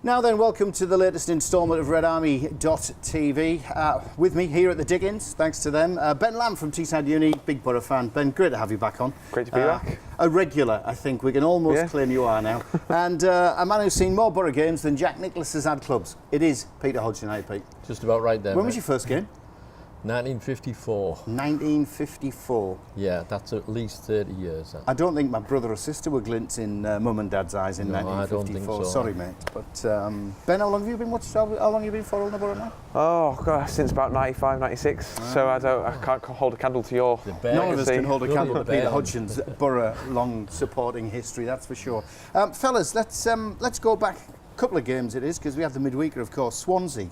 Now then, welcome to the latest instalment of RedArmy.tv. With me here at the Diggins, thanks to them, Ben Lamb from Teesside Uni, big Boro fan. Ben, great to have you back on. Great to be back. A regular, I think. We can almost claim you are now. And a man who's seen more Boro games than Jack Nicklaus has had clubs. It is Peter Hodgson. Hey, Pete. Just about right there. When was your first game? 1954. 1954. Yeah, that's at least 30 years. Then. I don't think my brother or sister were glints in mum and dad's eyes in 1954. I don't think so. Sorry, mate. But Ben, how long have you been following the Boro now? Oh God, since about 95, 96. So I can't hold a candle to your. None of us can hold a candle to Peter Hodgson's Boro long supporting history. That's for sure. Fellas, let's go back a couple of games. It is because we have the midweeker, of course. Swansea,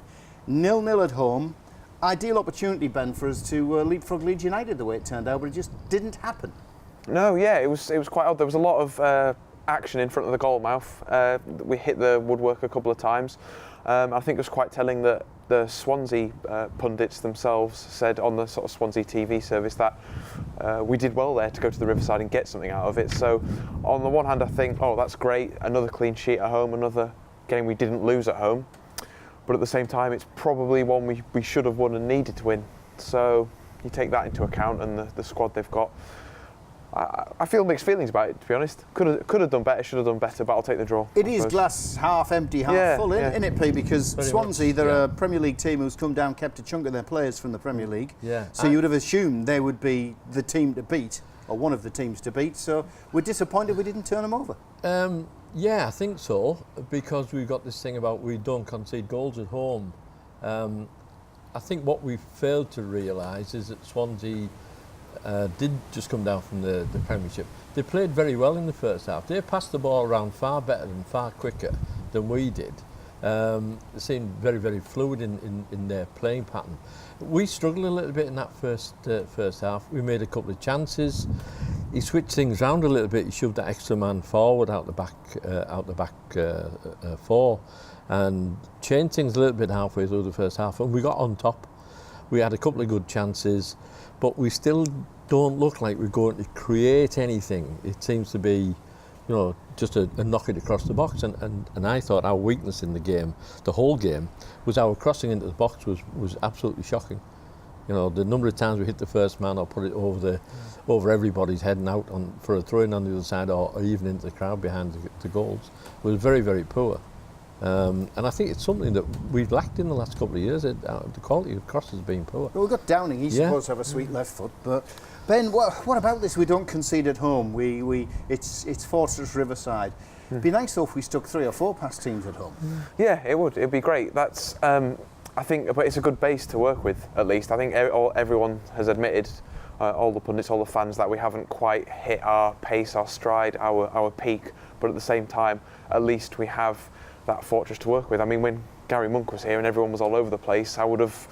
0-0 at home. Ideal opportunity, Ben, for us to leapfrog Leeds United the way it turned out, but it just didn't happen. No, yeah, it was quite odd. There was a lot of action in front of the goal mouth. We hit the woodwork a couple of times. I think it was quite telling that the Swansea pundits themselves said on the sort of Swansea TV service that we did well there to go to the Riverside and get something out of it. So on the one hand, I think, oh, that's great, another clean sheet at home, another game we didn't lose at home. But at the same time, it's probably one we should have won and needed to win. So you take that into account and the squad they've got. I feel mixed feelings about it, to be honest. Could have done better, should have done better, but I'll take the draw. It is glass half empty, half full, isn't it, P? Because Swansea, they're a Premier League team who's come down, kept a chunk of their players from the Premier League. Yeah. So you would have assumed they would be the team to beat, or one of the teams to beat. So we're disappointed we didn't turn them over. Yeah, I think so, because we've got this thing about we don't concede goals at home. I think what we failed to realise is that Swansea did just come down from the Premiership. They played very well in the first half. They passed the ball around far better and far quicker than we did. They seemed very, very fluid in their playing pattern. We struggled a little bit in that first half. We made a couple of chances. He switched things around a little bit. He shoved that extra man forward out the back four, and changed things a little bit halfway through the first half. And we got on top. We had a couple of good chances, but we still don't look like we're going to create anything. It seems to be, just a knock it across the box. And I thought our weakness in the game, the whole game, was our crossing into the box was absolutely shocking. The number of times we hit the first man or put it over everybody's head and out for a throw-in on the other side or even into the crowd behind the goals was very, very poor. And I think it's something that we've lacked in the last couple of years. The quality of crosses has been poor. Well, we've got Downing. He's supposed to have a sweet left foot. But Ben, what about this? We don't concede at home. It's Fortress Riverside. It'd be nice though if we stuck 3 or 4 past teams at home. Yeah, it would. It'd be great. That's I think, but it's a good base to work with. At least I think everyone has admitted, all the pundits, all the fans, that we haven't quite hit our pace, our stride, our peak. But at the same time, at least we have that fortress to work with. I mean, when Gary Monk was here and everyone was all over the place, I would have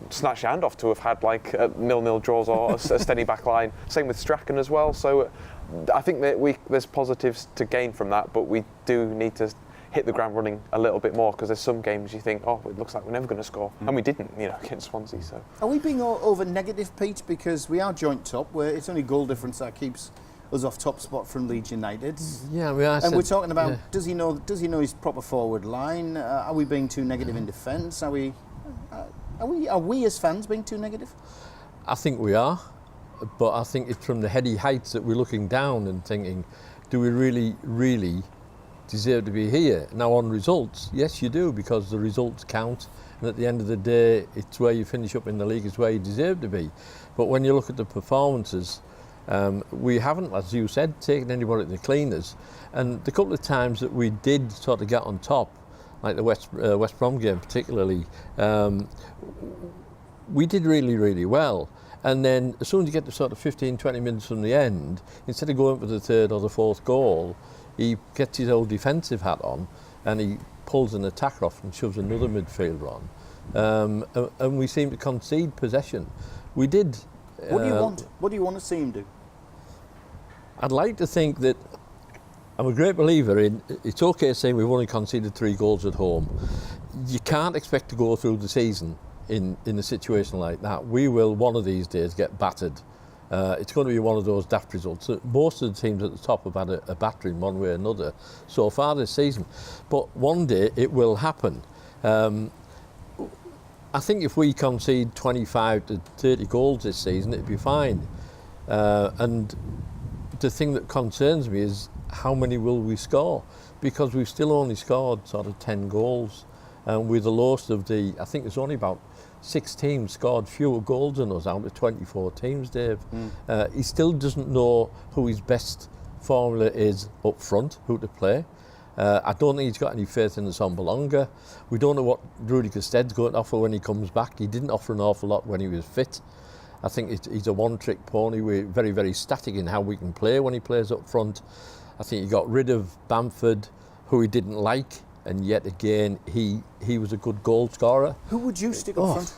snatched your hand off to have had like 0-0 draws or a steady back line. Same with Strachan as well. So I think that there's positives to gain from that, but we do need to hit the ground running a little bit more, because there's some games you think, oh, it looks like we're never going to score, and we didn't, against Swansea. So are we being over negative, Pete? Because we are joint top, where it's only goal difference that keeps us off top spot from Leeds United. Yeah, we are. And we're talking about does he know his proper forward line? Are we being too negative in defence? Are we as fans being too negative? I think we are, but I think it's from the heady heights that we're looking down and thinking, do we really deserve to be here? Now on results, yes you do, because the results count, and at the end of the day it's where you finish up in the league is where you deserve to be. But when you look at the performances, we haven't, as you said, taken anybody at the cleaners, and the couple of times that we did sort of get on top, like the West Brom game particularly, we did really well. And then as soon as you get to sort of 15-20 minutes from the end, instead of going for the third or the fourth goal, he gets his old defensive hat on and he pulls an attacker off and shoves another midfielder on. And we seem to concede possession. We did. What do you want? What do you want to see him do? I'd like to think that I'm a great believer in it's okay saying we've only conceded 3 goals at home. You can't expect to go through the season in a situation like that. We will one of these days get battered It's going to be one of those daft results. Most of the teams at the top have had a battering one way or another so far this season. But one day it will happen. I think if we concede 25 to 30 goals this season, it'd be fine. And the thing that concerns me is how many will we score? Because we've still only scored sort of 10 goals. And with the lowest of I think there's only about 6 teams scored fewer goals than us out of 24 teams, Dave. He still doesn't know who his best formula is up front, who to play. I don't think he's got any faith in the Sombalonga. We don't know what Rudy Gested's going to offer when he comes back. He didn't offer an awful lot when he was fit. I think he's a one-trick pony. We're very, very static in how we can play when he plays up front. I think he got rid of Bamford, who he didn't like, and yet again he was a good goal scorer. Who would you stick up front?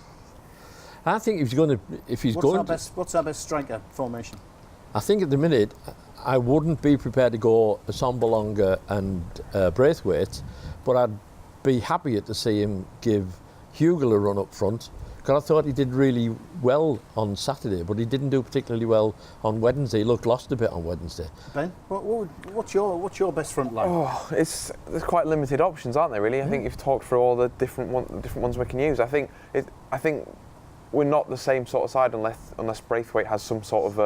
I think What's our best striker formation? I think at the minute I wouldn't be prepared to go Sombalonga and Braithwaite, but I'd be happier to see him give Hugel a run up front, because I thought he did really well on Saturday, but he didn't do particularly well on Wednesday. He looked lost a bit on Wednesday. Ben, what's your best front line? There's quite limited options, aren't there? Really, I think you've talked through all the different ones we can use. I think we're not the same sort of side unless Braithwaite has some sort of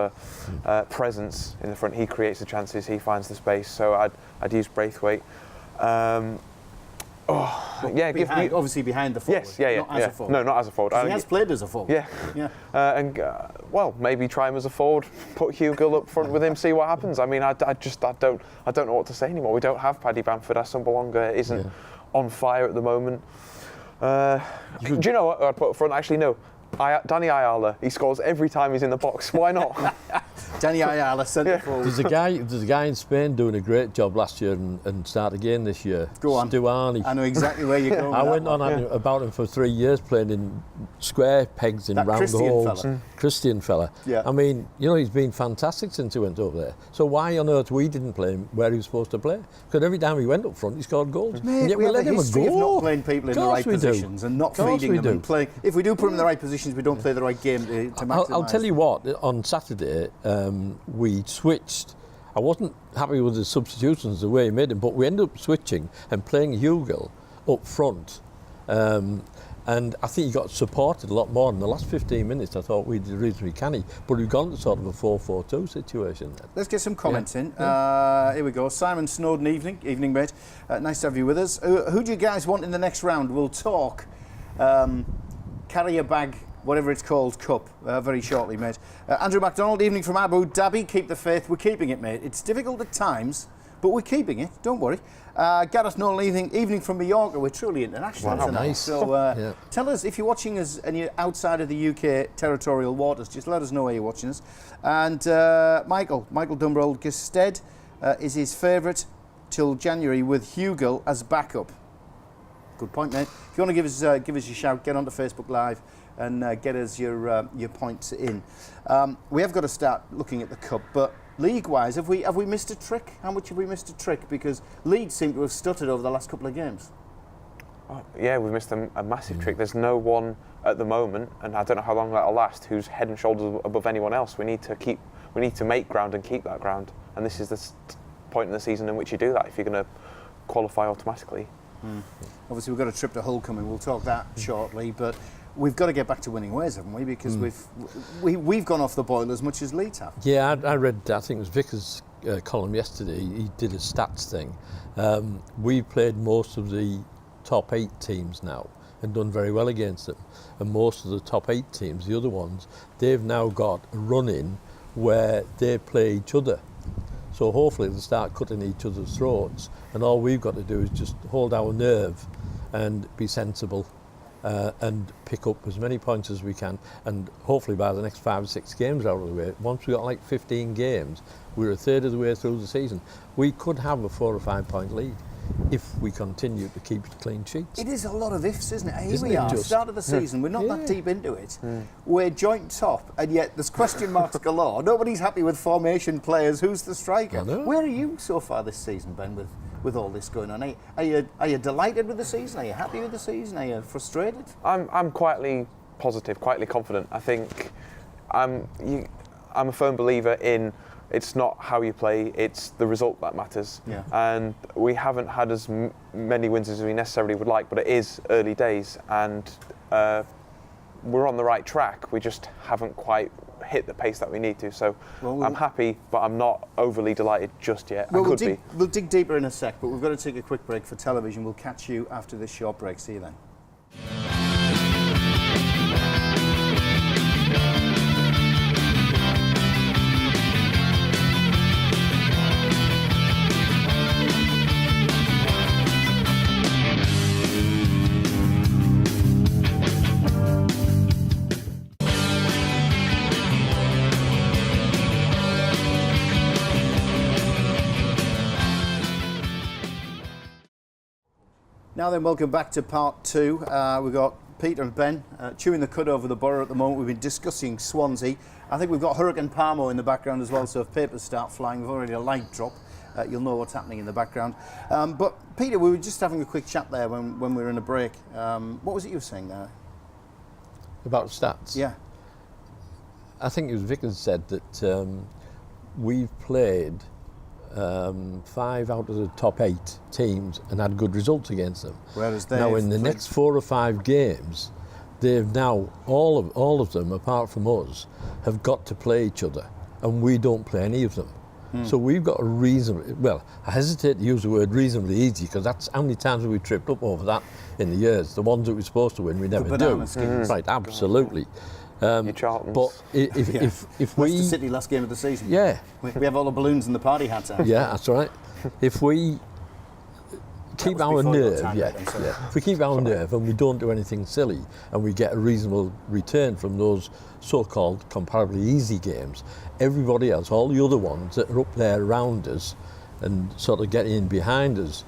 a presence in the front. He creates the chances, he finds the space. So I'd use Braithwaite. Obviously behind the forward. Yes, yeah. Not as a forward. No, not as a forward. He has played as a forward. Yeah. Maybe try him as a forward. Put Hugel up front with him. See what happens. I mean, I don't know what to say anymore. We don't have Paddy Bamford. Sombalonga isn't on fire at the moment. Do you know what I'd put up front? Actually, no. Danny Ayala, he scores every time he's in the box. Why not? Danny Ayala, centre forward. There's a guy in Spain doing a great job last year and started again this year. Go on. Stuani. I know exactly where you're going. I went on about him for 3 years, playing in square pegs in round holes. Christian fella. Yeah. I mean, he's been fantastic since he went over there. So why on earth we didn't play him where he was supposed to play? Because every time he went up front, he scored goals. Mate, and yet we let have a him history go. of not playing people in the right positions and not feeding them and playing. If we do put them in the right positions, we don't play the right game to maximise. I'll tell you what, on Saturday, we switched. I wasn't happy with the substitutions, the way he made them, but we ended up switching and playing Hugel up front. And I think he got supported a lot more in the last 15 minutes. I thought we did reasonably canny, but we've gone to sort of a 4-4-2 situation. Let's get some comments in. Here we go. Simon Snowden, evening mate. Nice to have you with us. Who do you guys want in the next round? We'll talk carry a bag, whatever it's called, cup, very shortly, mate. Andrew MacDonald, evening from Abu Dhabi. Keep the faith. We're keeping it, mate. It's difficult at times, but we're keeping it. Don't worry. Gareth Nolan, evening from Mallorca. We're truly international, isn't it? So tell us, if you're watching us and you're outside of the UK territorial waters, just let us know where you're watching us. And Michael Dumbrell, Gested is his favourite till January with Hugel as backup. Good point, mate. If you want to give us your shout, get onto Facebook Live and get us your points in. We have got to start looking at the cup, but league-wise, have we missed a trick? How much have we missed a trick? Because Leeds seem to have stuttered over the last couple of games. Yeah, we've missed a massive trick. There's no one at the moment, and I don't know how long that'll last, who's head and shoulders above anyone else. We need to make ground and keep that ground, and this is the point in the season in which you do that if you're going to qualify automatically. Obviously, we've got a trip to Hull coming. We'll talk that shortly, but we've got to get back to winning ways, haven't we? Because we've gone off the boil as much as Leeds have. Yeah, I read, I think it was Vickers' column yesterday. He did a stats thing. We've played most of the top 8 teams now and done very well against them. And most of the top 8 teams, the other ones, they've now got a run-in where they play each other. So hopefully they'll start cutting each other's throats, and all we've got to do is just hold our nerve and be sensible and pick up as many points as we can, and hopefully by the next 5 or 6 games out of the way, once we've got like 15 games, we're a third of the way through the season, we could have a 4 or 5 point lead if we continue to keep clean sheets. It is a lot of ifs, isn't it? Here Isn't we it are, just? start of the season, we're not that deep into it. We're joint top, and yet there's question marks galore. Nobody's happy with formation players. Who's the striker? I know. Where are you so far this season, Ben, with all this going on? Are you delighted with the season? Are you happy with the season? Are you frustrated? I'm quietly positive, quietly confident. I think I'm a firm believer in it's not how you play, it's the result that matters. Yeah. And we haven't had as many wins as we necessarily would like, but it is early days, and we're on the right track. We just haven't quite hit the pace that we need to. So I'm happy, but I'm not overly delighted just yet. Well, we'll dig deeper in a sec, but we've got to take a quick break for television. We'll catch you after this short break. See you then. Now then, welcome back to part two. We've got Peter and Ben chewing the cud over the Boro at the moment. We've been discussing Swansea. I think we've got Hurricane Parmo in the background as well, so if papers start flying, we've already a light drop. You'll know what's happening in the background. But Peter, we were just having a quick chat there when we were in a break. What was it you were saying there? About stats? Yeah. I think it was Vickers said that we've played 5 out of the top 8 teams and had good results against them. Whereas now in the next 4 or 5 games, they've now all of them, apart from us, have got to play each other, and we don't play any of them. So we've got a reasonably, well, I hesitate to use the word reasonably easy, because that's how many times have we tripped up over that in the years. The ones that we're supposed to win, we never do. Right, absolutely. But if we... Leicester City last game of the season. Yeah. We have all the balloons and the party hats out. Yeah, that's right. If we keep our nerve, if we keep our nerve and we don't do anything silly and we get a reasonable return from those so-called comparably easy games, everybody else, all the other ones that are up there around us and sort of getting in behind us,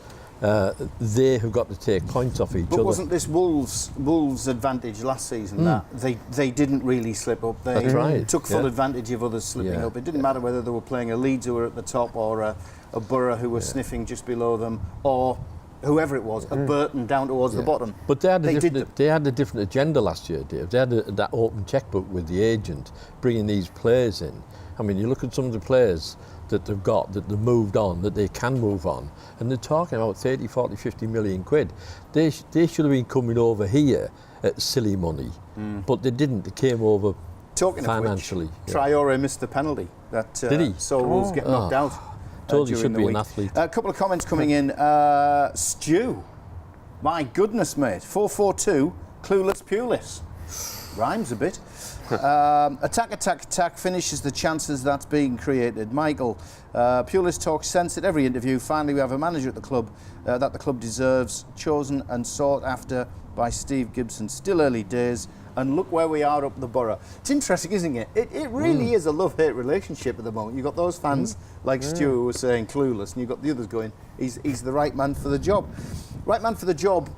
they have got to take points off each other. But wasn't this Wolves' advantage last season that they didn't really slip up? They took full advantage of others slipping up. It didn't matter whether they were playing a Leeds who were at the top or a Boro who were sniffing just below them, or whoever it was, a Burton down towards the bottom. But they had a different agenda last year, Dave. They had that open checkbook with the agent, bringing these players in. I mean, you look at some of the players that they've got, that they've moved on, that they can move on, and they're talking about 30, 40, 50 million quid. They should have been coming over here at silly money, but they didn't. They came over financially. Of which, Traore missed the penalty that did he? saw Wolves get knocked out. Told you should be an athlete. A couple of comments coming in. Stu, my goodness, mate. 4-4-2, clueless, pewless. Rhymes a bit. Attack finishes the chances that's being created. Michael, Pulis talks sense at every interview. Finally, we have a manager at the club that the club deserves, chosen and sought after by Steve Gibson. Still early days, and look where we are up the Boro. It's interesting, isn't it? It really is a love-hate relationship at the moment. You've got those fans like Stu who were saying clueless, and you've got the others going, he's the right man for the job. Right man for the job.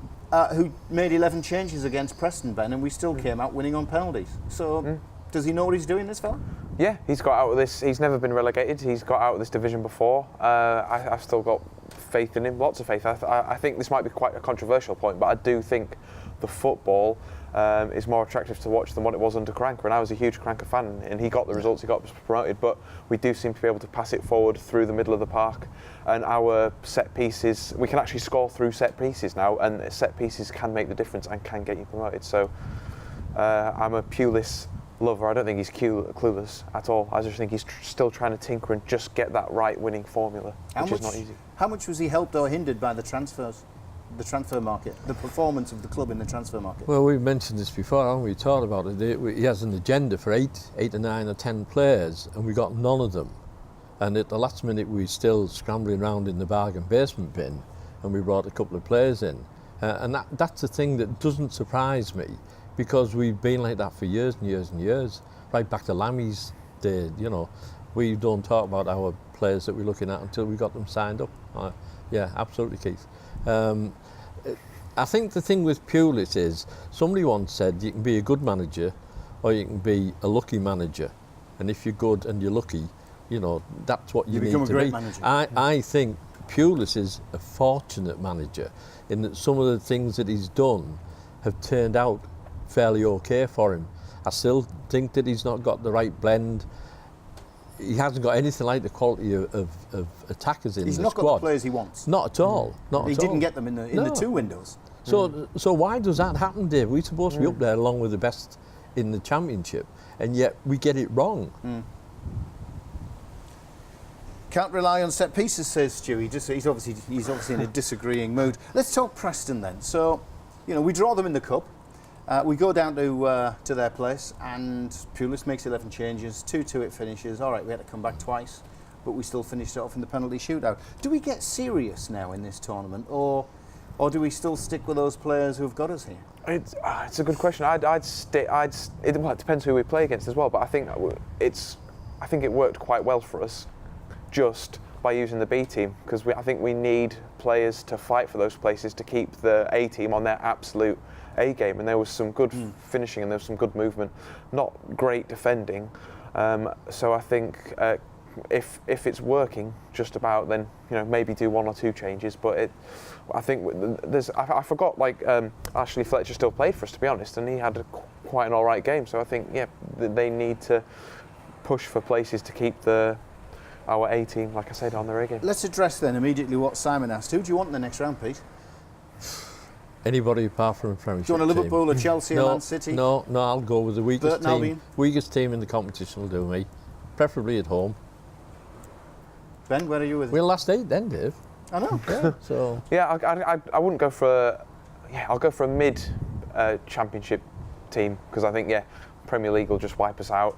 Who made 11 changes against Preston, Ben, and we still came out winning on penalties. So, does he know what he's doing, this fella? Yeah, he's got out of this. He's never been relegated. He's got out of this division before. I've still got faith in him, lots of faith. I think this might be quite a controversial point, but I do think the football is more attractive to watch than what it was under Karanka. And I was a huge Karanka fan, and he got the results, he got promoted, but we do seem to be able to pass it forward through the middle of the park. And our set pieces, we can actually score through set pieces now, and set pieces can make the difference and can get you promoted. So I'm a Pulis lover. I don't think he's clueless at all. I just think he's still trying to tinker and just get that right winning formula, which is not easy. How much was he helped or hindered by the transfers? The transfer market, the performance of the club in the transfer market? Well, we've mentioned this before, haven't we? Talked about it. He has an agenda for 8 or 9 or 10 players, and we got none of them. And at the last minute, we're still scrambling around in the bargain basement bin, and we brought a couple of players in. And that's the thing that doesn't surprise me, because we've been like that for years and years and years. Right back to Lammy's day, you know. We don't talk about our players that we're looking at until we got them signed up. Yeah, absolutely, Keith. I think the thing with Pulis is, somebody once said you can be a good manager or you can be a lucky manager. And if you're good and you're lucky, you know, that's what you need to be. Become a great manager. I think Pulis is a fortunate manager in that some of the things that he's done have turned out fairly okay for him. I still think that he's not got the right blend. he hasn't got anything like the quality of attackers in He's the not squad. got the players he wants. Not at all. Not He at didn't all. get them in the 2 windows. So why does that happen, Dave? We're supposed to be up there along with the best in the Championship, and yet we get it wrong. Can't rely on set pieces, says Stu. He's obviously in a disagreeing mood. Let's talk Preston then. So, we draw them in the cup. We go down to their place, and Pulis makes 11 changes. 2-2 it finishes. All right, we had to come back twice, but we still finished it off in the penalty shootout. Do we get serious now in this tournament, or do we still stick with those players who've got us here? It's a good question. It depends who we play against as well. But I think it worked quite well for us, just by using the B team, because I think we need players to fight for those places to keep the A team on their absolute A game. And there was some good finishing and there was some good movement, not great defending. So I think if it's working just about, then maybe do 1 or 2 changes. But I think I forgot Ashley Fletcher still played for us, to be honest, and he had quite an all right game. So I think they need to push for places to keep our A team, like I said, on their A game. Let's address then immediately what Simon asked. Who do you want in the next round, Pete? Anybody apart from a Premiership Do you want a team. Liverpool, a Chelsea, a Man City? No, I'll go with the weakest Burton Albion? team. Weakest team in the competition will do me, preferably at home. Ben, where are you with it? We're last 8 then, Dave. I know. Yeah, so I wouldn't go for I'll go for a mid Championship team, because I think Premier League will just wipe us out,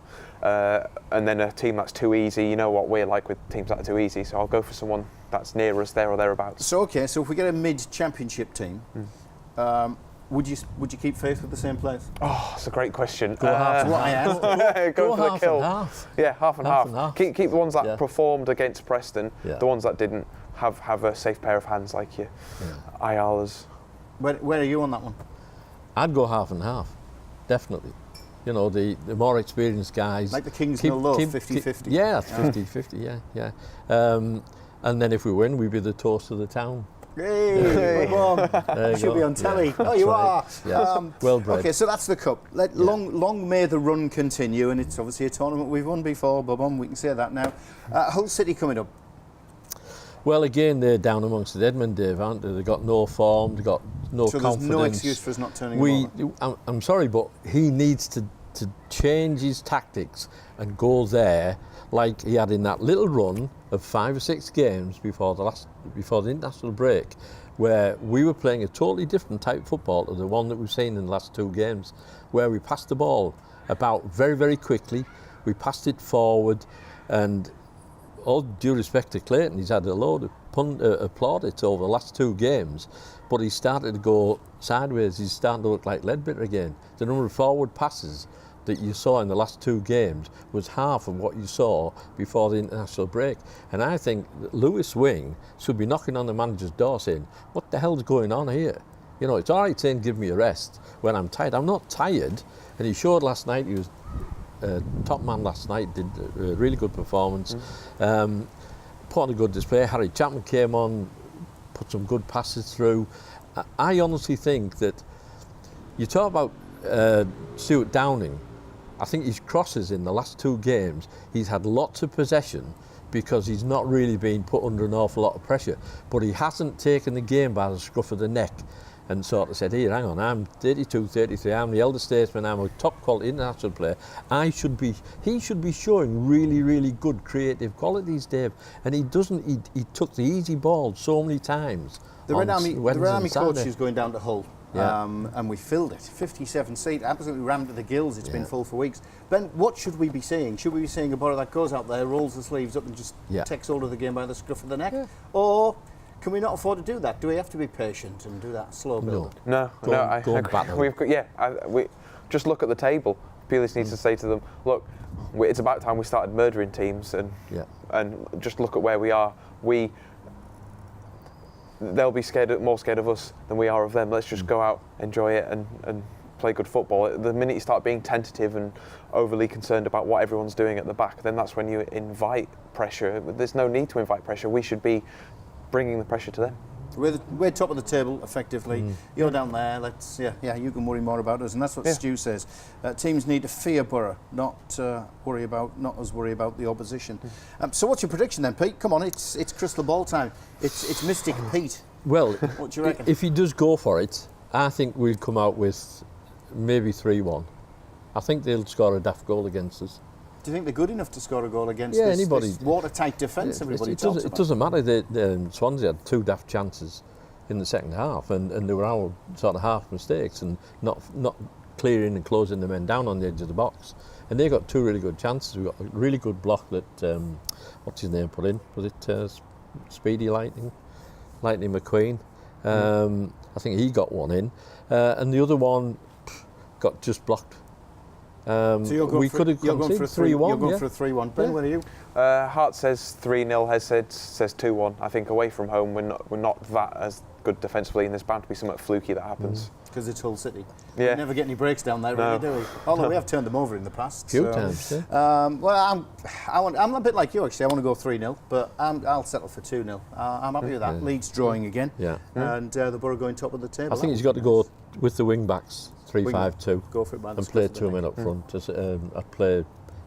and then a team that's too easy. You know what we're like with teams that are too easy, so I'll go for someone that's near us, there or thereabouts. So if we get a mid-Championship team, would you keep faith with the same players? Oh, that's a great question. Go half and What I asked. Go for the half kill. and half. Yeah, half and half. Keep the ones that performed against Preston. Yeah. The ones that didn't have a safe pair of hands, like your Ayalas. Where are you on that one? I'd go half and half, definitely. The more experienced guys. Like the Kings 0-0, 50-50. Yeah, 50-50, yeah. And then if we win, we'd be the toast of the town. Hey, come on. Should be on telly. Yeah, Oh, you are. Yeah. Well bred. Okay, so that's the cup. Long may the run continue, and it's obviously a tournament we've won before, Bob. We can say that now. Hull City coming up. Well, again, they're down amongst the Edmund, Dave, aren't they? They've got no form, they've got no confidence. So there's no excuse for us not turning them over. I'm sorry, but he needs to change his tactics and go there like he had in that little run of 5 or 6 games before the international break, where we were playing a totally different type of football to the one that we've seen in the last 2 games, where we passed the ball about very, very quickly. We passed it forward, and all due respect to Clayton, he's had a load of plaudits over the last 2 games, but he's started to go sideways. He's starting to look like Ledbetter again. The number of forward passes that you saw in the last 2 games was half of what you saw before the international break. And I think that Lewis Wing should be knocking on the manager's door saying, what the hell's going on here? It's all right saying give me a rest when I'm tired. I'm not tired. And he showed last night, he was top man last night, did a really good performance. Put on a good display. Harry Chapman came on, put some good passes through. I honestly think that you talk about Stuart Downing. I think his crosses in the last 2 games, he's had lots of possession because he's not really been put under an awful lot of pressure, but he hasn't taken the game by the scruff of the neck and sort of said, here, hang on, I'm 32, 33, I'm the elder statesman, I'm a top quality international player. He should be showing really, really good creative qualities, Dave, and he doesn't. He took the easy ball so many times. The Red Army coach Saturday. is going down to Hull. Yeah. And we filled it. 57 seat, absolutely rammed to the gills. It's been full for weeks. Ben, what should we be seeing? Should we be seeing a Boro that goes out there, rolls the sleeves up and just takes hold of the game by the scruff of the neck? Yeah. Or can we not afford to do that? Do we have to be patient and do that slow build? No. We just look at the table. Pulis needs to say to them, look, it's about time we started murdering teams and just look at where we are. They'll be more scared of us than we are of them. Let's just go out, enjoy it, and play good football. The minute you start being tentative and overly concerned about what everyone's doing at the back, then that's when you invite pressure. There's no need to invite pressure. We should be bringing the pressure to them. We're top of the table, effectively. You're down there. You can worry more about us, and that's what Stu says. Teams need to fear Boro, not worry about the opposition. So, what's your prediction then, Pete? Come on, it's crystal ball time. It's Mystic Pete. Well, what do you reckon? If he does go for it, I think we'll come out with maybe 3-1. I think they'll score a daft goal against us. Do you think they're good enough to score a goal against this watertight defence everybody talks about? It doesn't matter. Swansea had 2 daft chances in the second half, and they were our sort of half mistakes and not clearing and closing the men down on the edge of the box. And they got 2 really good chances. We got a really good block that what's his name put in? Was it Speedy Lightning McQueen? I think he got one in, and the other one got just blocked. So you're going for a 3-1. You're going for a 3-1. Ben, where are you? Hart says 3-0. Hez says 2-1. I think away from home we're not that as good defensively, and there's bound to be something fluky that happens. Because it's Hull City. Yeah. We never get any breaks down there, really, do we? Although we have turned them over in the past. A few times, yeah. Well, I'm a bit like you, actually. I want to go 3-0, but I'll settle for 2-0. I'm happy with that. Yeah. Leeds drawing again. Yeah. And the Boro going top of the table. I think he's got to go with the wing backs, 3-5-2. Go for it by the and play 2 men up front. Play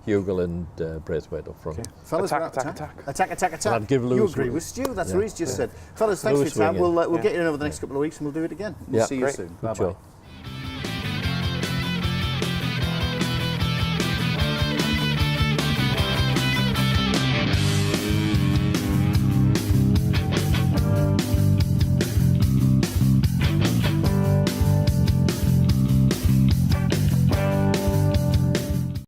Hugel and Braithwaite up front. Okay. Fellas, attack. I'd give Lewis you agree wing. with Stu? That's what he's just said. Fellas, thanks Lewis for your time. wing, We'll get you in over the next couple of weeks and we'll do it again. We'll see you soon. Bye-bye.